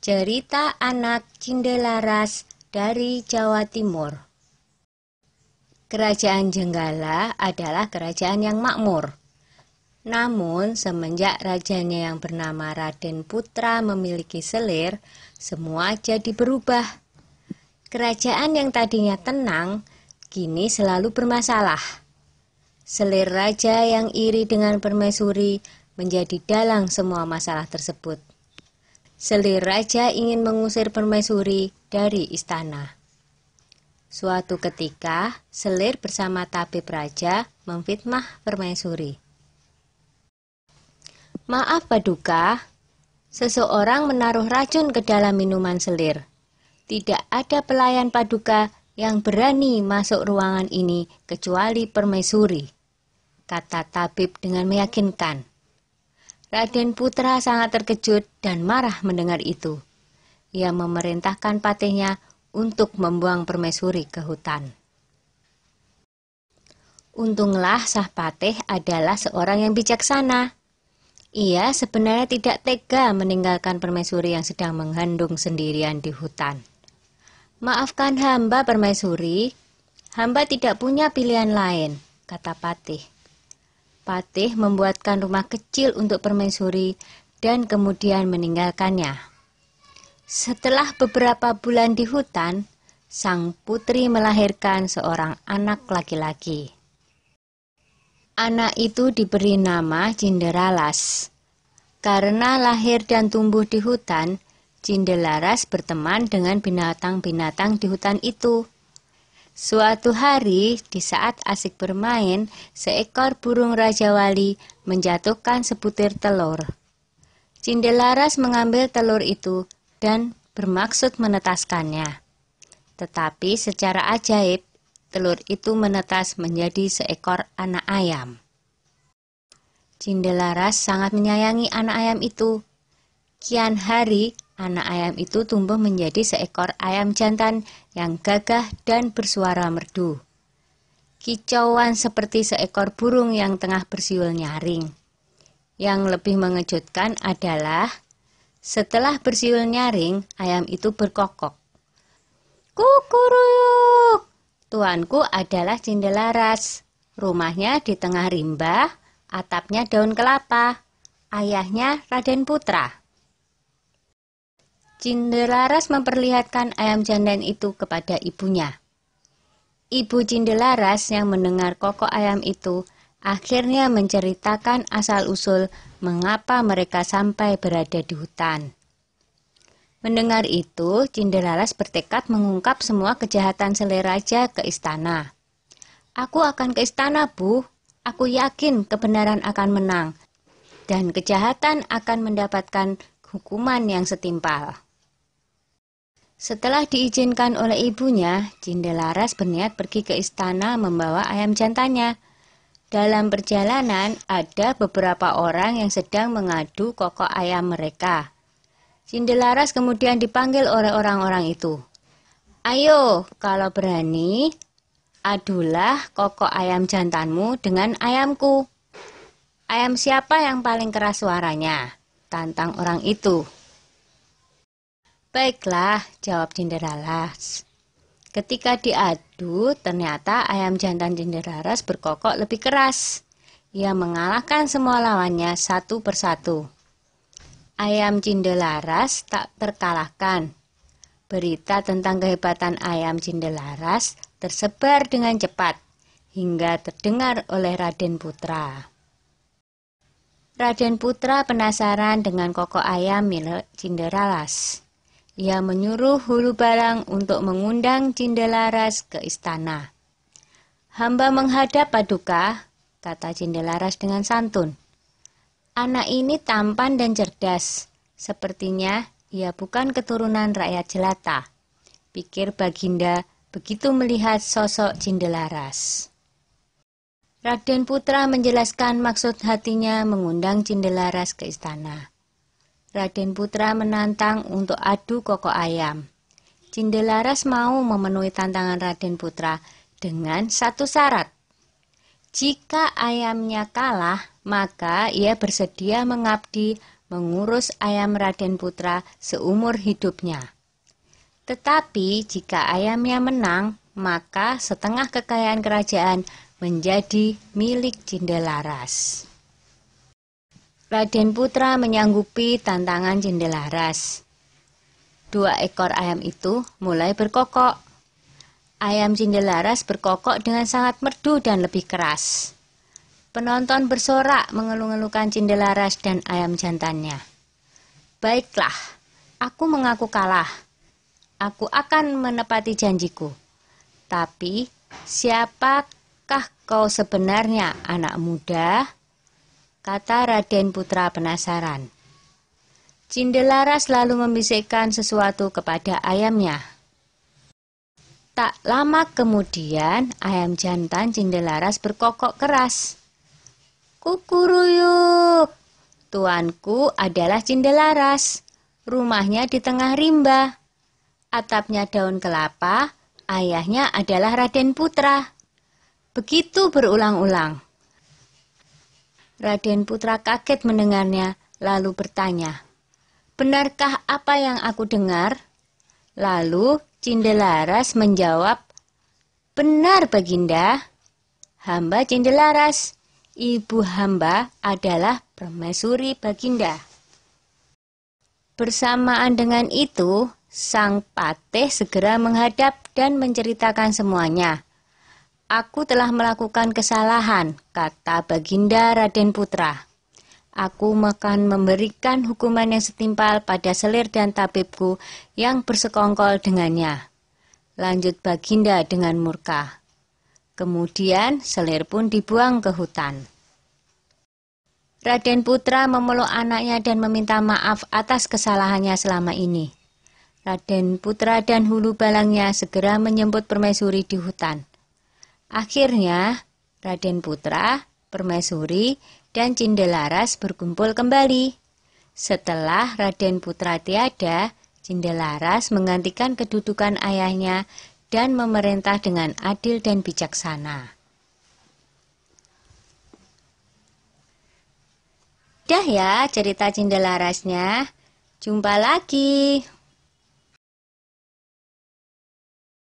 Cerita anak Cindelaras dari Jawa Timur. Kerajaan Jenggala adalah kerajaan yang makmur. Namun, semenjak rajanya yang bernama Raden Putra memiliki selir, semua jadi berubah. Kerajaan yang tadinya tenang, kini selalu bermasalah. Selir raja yang iri dengan permaisuri menjadi dalang semua masalah tersebut. Selir raja ingin mengusir permaisuri dari istana. Suatu ketika, Selir bersama tabib raja memfitnah permaisuri. "Maaf Paduka, seseorang menaruh racun ke dalam minuman Selir. Tidak ada pelayan Paduka yang berani masuk ruangan ini kecuali permaisuri," kata tabib dengan meyakinkan. Raden Putra sangat terkejut dan marah mendengar itu. Ia memerintahkan patihnya untuk membuang permaisuri ke hutan. Untunglah Sang Patih adalah seorang yang bijaksana. Ia sebenarnya tidak tega meninggalkan permaisuri yang sedang mengandung sendirian di hutan. "Maafkan hamba permaisuri, hamba tidak punya pilihan lain," kata Patih. Patih membuatkan rumah kecil untuk permaisuri dan kemudian meninggalkannya. Setelah beberapa bulan di hutan, sang putri melahirkan seorang anak laki-laki. Anak itu diberi nama Cinderalas. Karena lahir dan tumbuh di hutan, Cinderalas berteman dengan binatang-binatang di hutan itu. Suatu hari, di saat asik bermain, seekor burung Raja Wali menjatuhkan sebutir telur. Cinderalas mengambil telur itu dan bermaksud menetaskannya. Tetapi secara ajaib, telur itu menetas menjadi seekor anak ayam. Cinderalas sangat menyayangi anak ayam itu. Kian hari, anak ayam itu tumbuh menjadi seekor ayam jantan yang gagah dan bersuara merdu. Kicauan seperti seekor burung yang tengah bersiul nyaring. Yang lebih mengejutkan adalah, setelah bersiul nyaring, ayam itu berkokok. "Kukuruyuk! Tuanku adalah Cinderalas. Rumahnya di tengah rimba, atapnya daun kelapa. Ayahnya Raden Putra." Cinderalas memperlihatkan ayam jantan itu kepada ibunya. Ibu Cinderalas yang mendengar kokok ayam itu akhirnya menceritakan asal-usul mengapa mereka sampai berada di hutan. Mendengar itu, Cinderalas bertekad mengungkap semua kejahatan Selir Raja ke istana. "Aku akan ke istana, Bu. Aku yakin kebenaran akan menang, dan kejahatan akan mendapatkan hukuman yang setimpal." Setelah diizinkan oleh ibunya, Cinderalas berniat pergi ke istana membawa ayam jantannya. Dalam perjalanan, ada beberapa orang yang sedang mengadu kokok ayam mereka. Cinderalas kemudian dipanggil oleh orang-orang itu. "Ayo, kalau berani, adulah kokok ayam jantanmu dengan ayamku." "Ayam siapa yang paling keras suaranya?" tantang orang itu. "Baiklah," jawab Cinderalas. Ketika diadu, ternyata ayam jantan Cinderalas berkokok lebih keras. Ia mengalahkan semua lawannya satu persatu. Ayam Cinderalas tak terkalahkan. Berita tentang kehebatan ayam Cinderalas tersebar dengan cepat, hingga terdengar oleh Raden Putra. Raden Putra penasaran dengan kokok ayam milik Cinderalas. Ia menyuruh Hulu Balang untuk mengundang Cinderalas ke istana. "Hamba menghadap Paduka," kata Cinderalas dengan santun. "Anak ini tampan dan cerdas. Sepertinya ia bukan keturunan rakyat jelata," pikir Baginda begitu melihat sosok Cinderalas. Raden Putra menjelaskan maksud hatinya mengundang Cinderalas ke istana. Raden Putra menantang untuk adu kokok ayam. Cinderalas mau memenuhi tantangan Raden Putra dengan satu syarat. Jika ayamnya kalah, maka ia bersedia mengabdi mengurus ayam Raden Putra seumur hidupnya. Tetapi jika ayamnya menang, maka setengah kekayaan kerajaan menjadi milik Cindelaras. Raden Putra menyanggupi tantangan Cindelaras. 2 ekor ayam itu mulai berkokok. Ayam Cindelaras berkokok dengan sangat merdu dan lebih keras. Penonton bersorak mengeluh-elukan Cindelaras dan ayam jantannya. Baiklah, aku mengaku kalah. Aku akan menepati janjiku. Tapi, siapakah kau sebenarnya, anak muda? Kata Raden Putra penasaran. Cindelaras lalu membisikkan sesuatu kepada ayamnya. Tak lama kemudian, ayam jantan Cindelaras berkokok keras. Kukuruyuk, tuanku adalah Cindelaras. Rumahnya di tengah rimba. Atapnya daun kelapa, ayahnya adalah Raden Putra. Begitu berulang-ulang. Raden Putra kaget mendengarnya, lalu bertanya, benarkah apa yang aku dengar? Lalu Cindelaras menjawab, benar Baginda. Hamba Cindelaras. Ibu hamba adalah permaisuri Baginda. Bersamaan dengan itu, sang patih segera menghadap dan menceritakan semuanya. Aku telah melakukan kesalahan, kata Baginda Raden Putra. Aku akan memberikan hukuman yang setimpal pada selir dan tabibku yang bersekongkol dengannya. Lanjut Baginda dengan murka. Kemudian selir pun dibuang ke hutan. Raden Putra memeluk anaknya dan meminta maaf atas kesalahannya selama ini. Raden Putra dan hulu balangnya segera menjemput permaisuri di hutan. Akhirnya, Raden Putra, permaisuri, dan Cindelaras berkumpul kembali. Setelah Raden Putra tiada, Cindelaras menggantikan kedudukan ayahnya dan memerintah dengan adil dan bijaksana. Dah ya cerita Cindelarasnya. Jumpa lagi.